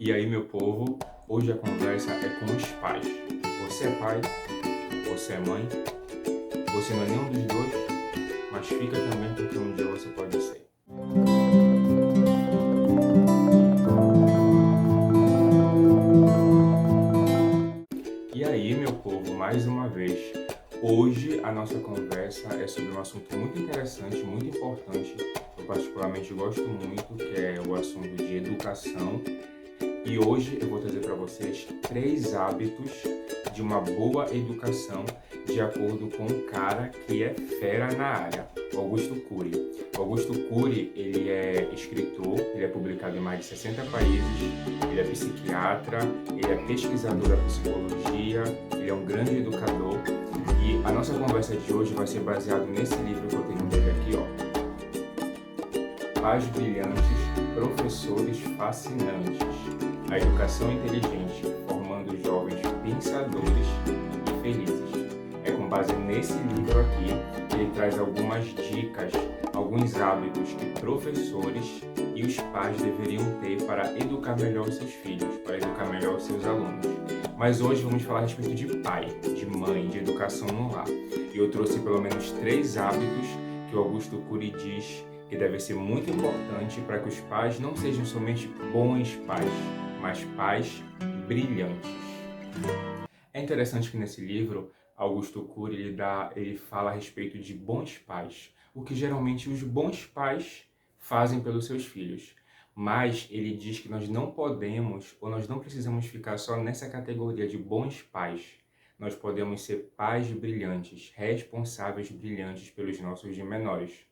E aí, meu povo, hoje a conversa é com os pais. Você é pai? Você é mãe? Você não é nenhum dos dois? Mas fica também porque um dia você pode ser. E aí, meu povo, mais uma vez, hoje a nossa conversa é sobre um assunto muito interessante, muito importante. Eu particularmente gosto muito, que é o assunto de educação. E hoje eu vou trazer para vocês 3 hábitos de uma boa educação de acordo com um cara que é fera na área, o Augusto Cury. O Augusto Cury, ele é escritor, ele é publicado em mais de 60 países, ele é psiquiatra, ele é pesquisador da psicologia, ele é um grande educador. E a nossa conversa de hoje vai ser baseada nesse livro que eu tenho dele aqui, ó. Pais brilhantes, professores fascinantes. A educação inteligente, formando jovens pensadores e felizes. É com base nesse livro aqui que ele traz algumas dicas, alguns hábitos que professores e os pais deveriam ter para educar melhor os seus filhos, para educar melhor os seus alunos. Mas hoje vamos falar a respeito de pai, de mãe, de educação no lar. E eu trouxe pelo menos 3 hábitos que o Augusto Cury diz que deve ser muito importante para que os pais não sejam somente bons pais, mas pais brilhantes. É interessante que nesse livro, Augusto Cury ele fala a respeito de bons pais, o que geralmente os bons pais fazem pelos seus filhos. Mas ele diz que nós não podemos ou nós não precisamos ficar só nessa categoria de bons pais. Nós podemos ser pais brilhantes, responsáveis brilhantes pelos nossos de menores.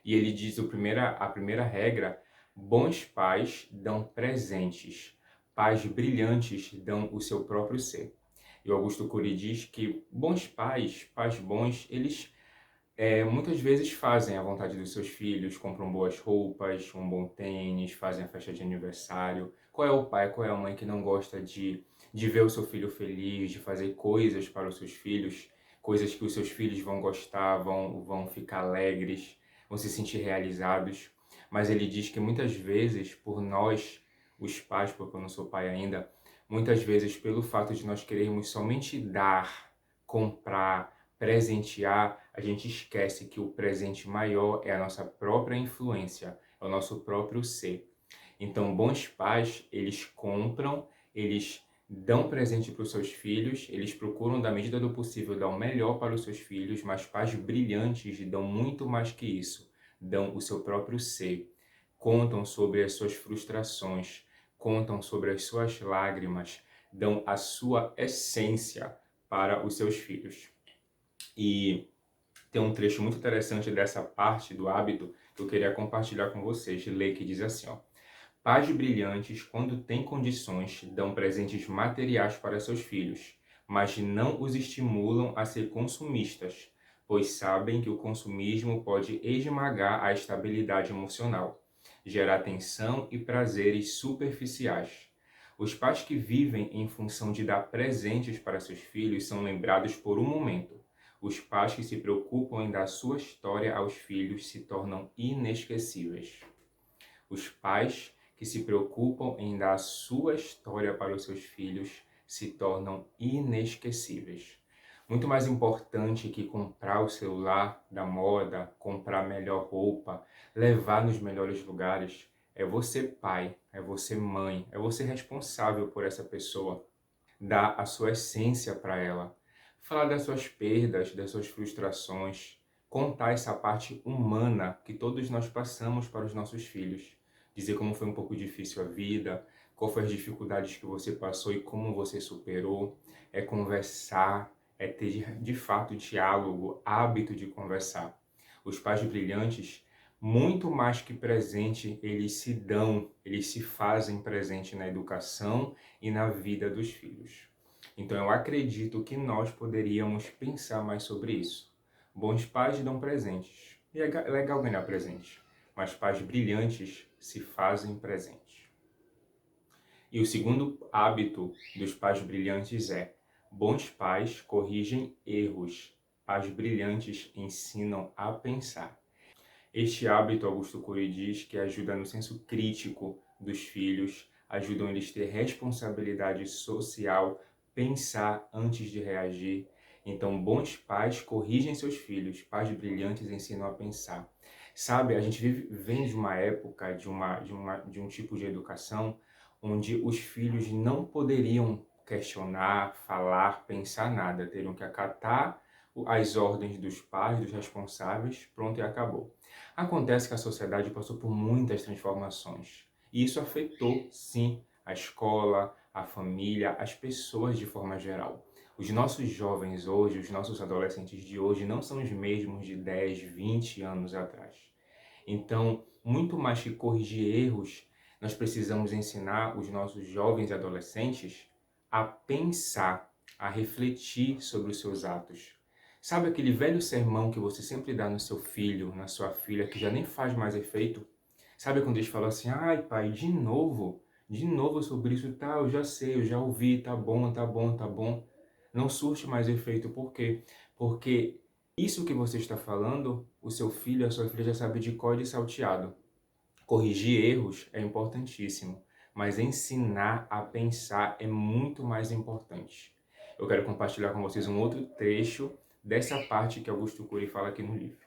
E ele diz a primeira regra: bons pais dão presentes, pais brilhantes dão o seu próprio ser. E o Augusto Cury diz que bons pais, pais bons, eles muitas vezes fazem a vontade dos seus filhos, compram boas roupas, um bom tênis, fazem a festa de aniversário. Qual é o pai, qual é a mãe que não gosta de ver o seu filho feliz, de fazer coisas para os seus filhos, coisas que os seus filhos vão gostar, vão ficar alegres, vão se sentir realizados? Mas ele diz que muitas vezes, por nós, os pais, porque eu não sou pai ainda, muitas vezes pelo fato de nós querermos somente dar, comprar, presentear, a gente esquece que o presente maior é a nossa própria influência, é o nosso próprio ser. Então, bons pais, eles compram, eles dão presente para os seus filhos, eles procuram, da medida do possível, dar o melhor para os seus filhos, mas pais brilhantes dão muito mais que isso, dão o seu próprio ser, contam sobre as suas frustrações, contam sobre as suas lágrimas, dão a sua essência para os seus filhos. E tem um trecho muito interessante dessa parte do hábito que eu queria compartilhar com vocês, de ler, que diz assim, ó: pais brilhantes, quando têm condições, dão presentes materiais para seus filhos, mas não os estimulam a ser consumistas, pois sabem que o consumismo pode esmagar a estabilidade emocional, gerar tensão e prazeres superficiais. Os pais que vivem em função de dar presentes para seus filhos são lembrados por um momento. Os pais que se preocupam em dar sua história aos filhos se tornam inesquecíveis. Os pais que se preocupam em dar sua história para os seus filhos se tornam inesquecíveis. Muito mais importante que comprar o celular da moda, comprar a melhor roupa, levar nos melhores lugares, é você pai, é você mãe, é você responsável por essa pessoa. Dar a sua essência para ela. Falar das suas perdas, das suas frustrações, contar essa parte humana que todos nós passamos para os nossos filhos. Dizer como foi um pouco difícil a vida, qual foram as dificuldades que você passou e como você superou. É conversar, é ter de fato diálogo, hábito de conversar. Os pais brilhantes, muito mais que presente, eles se dão, eles se fazem presente na educação e na vida dos filhos. Então eu acredito que nós poderíamos pensar mais sobre isso. Bons pais dão presentes. E é legal ganhar presentes, mas pais brilhantes se fazem presentes. E o segundo hábito dos pais brilhantes é: bons pais corrigem erros, pais brilhantes ensinam a pensar. Este hábito, Augusto Cury diz, que ajuda no senso crítico dos filhos, ajudam eles a ter responsabilidade social, pensar antes de reagir. Então, bons pais corrigem seus filhos, pais brilhantes ensinam a pensar. Sabe, a gente vem de uma época, de um tipo de educação onde os filhos não poderiam questionar, falar, pensar nada, teriam que acatar as ordens dos pais, dos responsáveis, pronto e acabou. Acontece que a sociedade passou por muitas transformações e isso afetou, sim, a escola, a família, as pessoas de forma geral. Os nossos jovens hoje, os nossos adolescentes de hoje não são os mesmos de 10, 20 anos atrás. Então, muito mais que corrigir erros, nós precisamos ensinar os nossos jovens e adolescentes a pensar, a refletir sobre os seus atos. Sabe aquele velho sermão que você sempre dá no seu filho, na sua filha, que já nem faz mais efeito? Sabe quando eles falam assim, ai pai, de novo? De novo sobre isso, tá, eu já sei, eu já ouvi, tá bom, tá bom, tá bom. Não surte mais efeito, por quê? Porque isso que você está falando, o seu filho, a sua filha já sabe de cor e salteado. Corrigir erros é importantíssimo, mas ensinar a pensar é muito mais importante. Eu quero compartilhar com vocês um outro trecho dessa parte que Augusto Cury fala aqui no livro.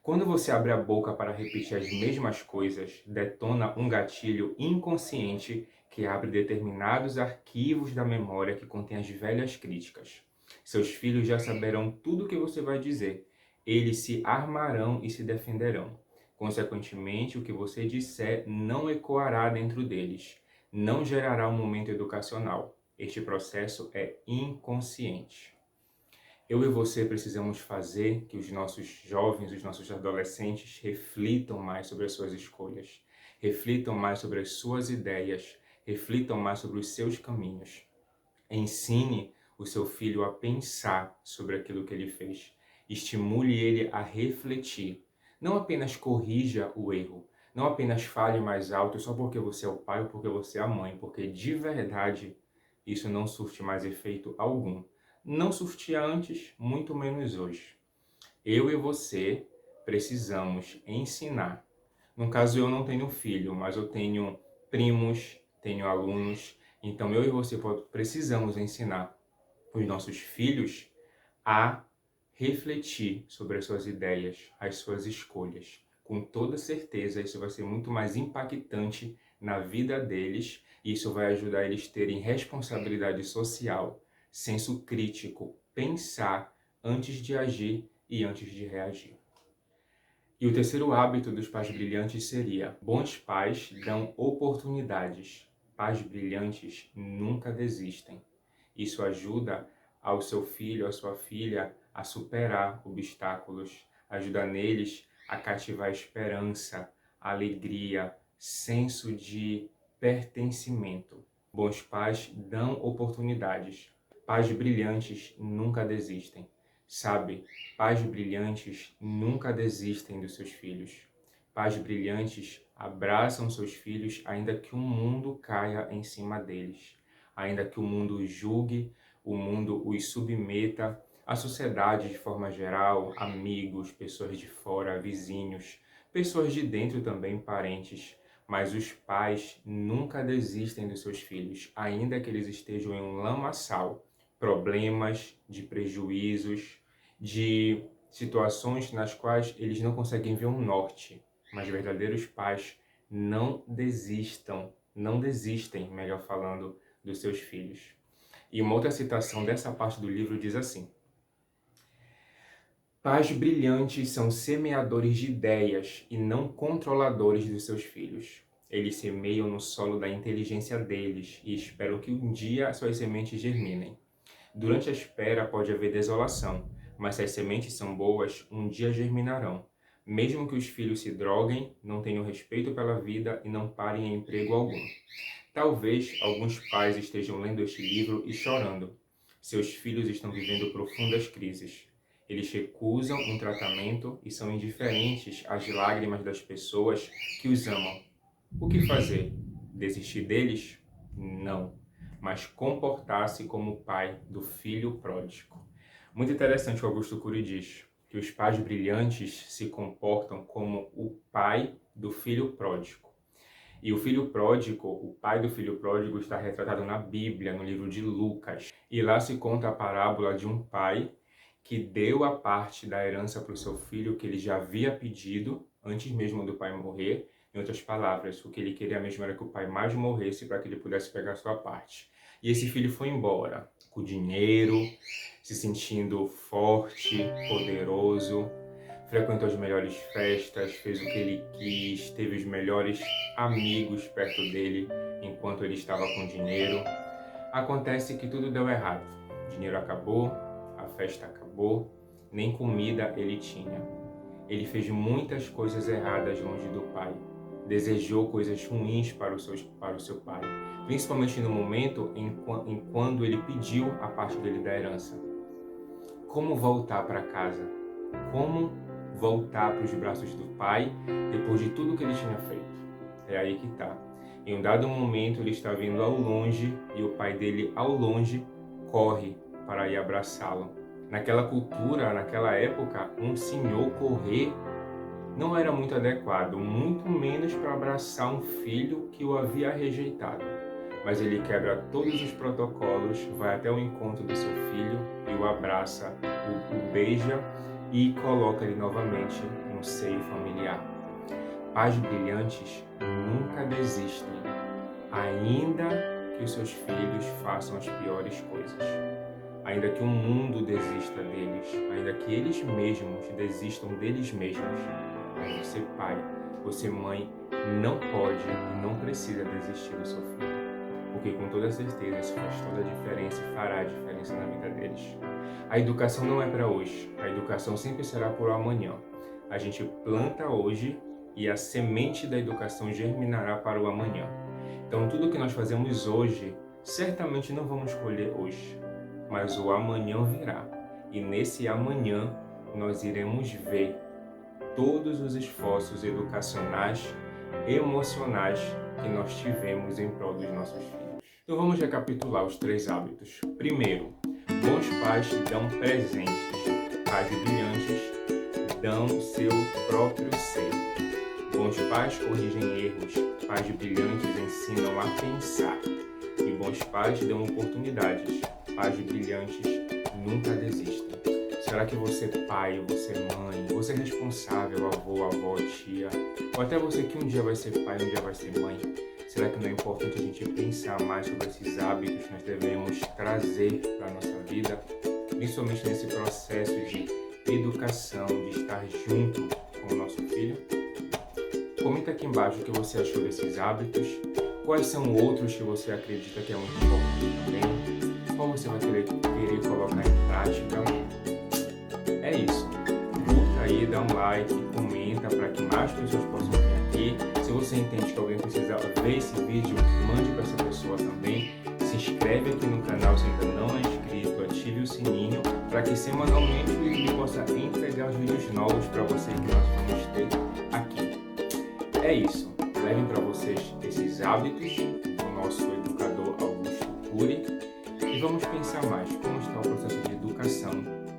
Quando você abre a boca para repetir as mesmas coisas, detona um gatilho inconsciente que abre determinados arquivos da memória que contém as velhas críticas. Seus filhos já saberão tudo o que você vai dizer. Eles se armarão e se defenderão. Consequentemente, o que você disser não ecoará dentro deles. Não gerará um momento educacional. Este processo é inconsciente. Eu e você precisamos fazer que os nossos jovens, os nossos adolescentes reflitam mais sobre as suas escolhas, reflitam mais sobre as suas ideias, reflitam mais sobre os seus caminhos. Ensine o seu filho a pensar sobre aquilo que ele fez. Estimule ele a refletir. Não apenas corrija o erro, não apenas fale mais alto só porque você é o pai ou porque você é a mãe, porque de verdade isso não surte mais efeito algum. Não surtia antes, muito menos hoje. Eu e você precisamos ensinar. No caso, eu não tenho filho, mas eu tenho primos, tenho alunos. Então, eu e você precisamos ensinar os nossos filhos a refletir sobre as suas ideias, as suas escolhas. Com toda certeza, isso vai ser muito mais impactante na vida deles e isso vai ajudar eles a terem responsabilidade social, senso crítico, pensar antes de agir e antes de reagir. E o terceiro hábito dos pais brilhantes seria: bons pais dão oportunidades. Pais brilhantes nunca desistem. Isso ajuda ao seu filho, à sua filha a superar obstáculos, ajuda neles a cativar esperança, alegria, senso de pertencimento. Bons pais dão oportunidades. Pais brilhantes nunca desistem. Sabe, pais brilhantes nunca desistem dos seus filhos. Pais brilhantes abraçam seus filhos ainda que o mundo caia em cima deles, ainda que o mundo os julgue, o mundo os submeta, a sociedade de forma geral, amigos, pessoas de fora, vizinhos, pessoas de dentro também, parentes. Mas os pais nunca desistem dos seus filhos, ainda que eles estejam em um lamaçal, problemas, de prejuízos, de situações nas quais eles não conseguem ver um norte, mas verdadeiros pais não desistem, melhor falando, dos seus filhos. E uma outra citação dessa parte do livro diz assim: pais brilhantes são semeadores de ideias e não controladores dos seus filhos. Eles semeiam no solo da inteligência deles e esperam que um dia suas sementes germinem. Durante a espera pode haver desolação, mas se as sementes são boas, um dia germinarão. Mesmo que os filhos se droguem, não tenham respeito pela vida e não parem em emprego algum. Talvez alguns pais estejam lendo este livro e chorando. Seus filhos estão vivendo profundas crises. Eles recusam um tratamento e são indiferentes às lágrimas das pessoas que os amam. O que fazer? Desistir deles? Não, mas comportar-se como o pai do filho pródigo. Muito interessante o que Augusto Cury diz, que os pais brilhantes se comportam como o pai do filho pródigo. E o filho pródigo, o pai do filho pródigo, está retratado na Bíblia, no livro de Lucas. E lá se conta a parábola de um pai que deu a parte da herança para o seu filho que ele já havia pedido antes mesmo do pai morrer. Em outras palavras, o que ele queria mesmo era que o pai mais morresse para que ele pudesse pegar a sua parte. E esse filho foi embora com dinheiro, se sentindo forte, poderoso, frequentou as melhores festas, fez o que ele quis, teve os melhores amigos perto dele enquanto ele estava com dinheiro. Acontece que tudo deu errado. O dinheiro acabou, a festa acabou, nem comida ele tinha. Ele fez muitas coisas erradas longe do pai. Desejou coisas ruins para o seu pai, principalmente no momento em quando ele pediu a parte dele da herança. Como voltar para casa? Como voltar para os braços do pai depois de tudo que ele tinha feito? É aí que tá. Em um dado momento ele está vindo ao longe e o pai dele ao longe corre para ir abraçá-lo. Naquela cultura, naquela época, um senhor correr não era muito adequado, muito menos para abraçar um filho que o havia rejeitado. Mas ele quebra todos os protocolos, vai até o encontro do seu filho e o abraça, o beija e coloca ele novamente no seio familiar. Pais brilhantes nunca desistem, ainda que os seus filhos façam as piores coisas. Ainda que o mundo desista deles, ainda que eles mesmos desistam deles mesmos. Mas você pai, você mãe, não pode e não precisa desistir do seu filho. Porque com toda certeza isso faz toda a diferença e fará a diferença na vida deles. A educação não é para hoje, a educação sempre será por amanhã. A gente planta hoje e a semente da educação germinará para o amanhã. Então tudo que nós fazemos hoje, certamente não vamos colher hoje, mas o amanhã virá. E nesse amanhã nós iremos ver todos os esforços educacionais, emocionais que nós tivemos em prol dos nossos filhos. Então vamos recapitular os 3 hábitos. Primeiro, bons pais dão presentes. Pais brilhantes dão seu próprio ser. Bons pais corrigem erros. Pais brilhantes ensinam a pensar. E bons pais dão oportunidades. Pais brilhantes nunca desistem. Será que você pai, você mãe, você responsável, avô, avó, tia, ou até você que um dia vai ser pai, um dia vai ser mãe, será que não é importante a gente pensar mais sobre esses hábitos que nós devemos trazer para a nossa vida, principalmente nesse processo de educação, de estar junto com o nosso filho? Comenta aqui embaixo o que você achou desses hábitos, quais são outros que você acredita que é muito importante também, qual você vai querer colocar em prática. É isso. Curta aí, dá um like, comenta para que mais pessoas possam vir aqui. Se você entende que alguém precisa ver esse vídeo, mande para essa pessoa também. Se inscreve aqui no canal se ainda não é inscrito, ative o sininho para que semanalmente o YouTube possa entregar os vídeos novos para você que nós vamos ter aqui. É isso. Levem para vocês esses hábitos do nosso educador Augusto Cury e vamos pensar mais como está o processo de educação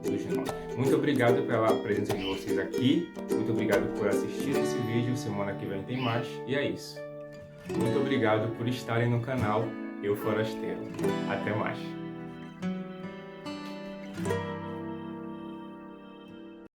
dos nossos. Muito obrigado pela presença de vocês aqui, muito obrigado por assistir esse vídeo, semana que vem tem mais, e é isso. Muito obrigado por estarem no canal Eu Forasteiro. Até mais.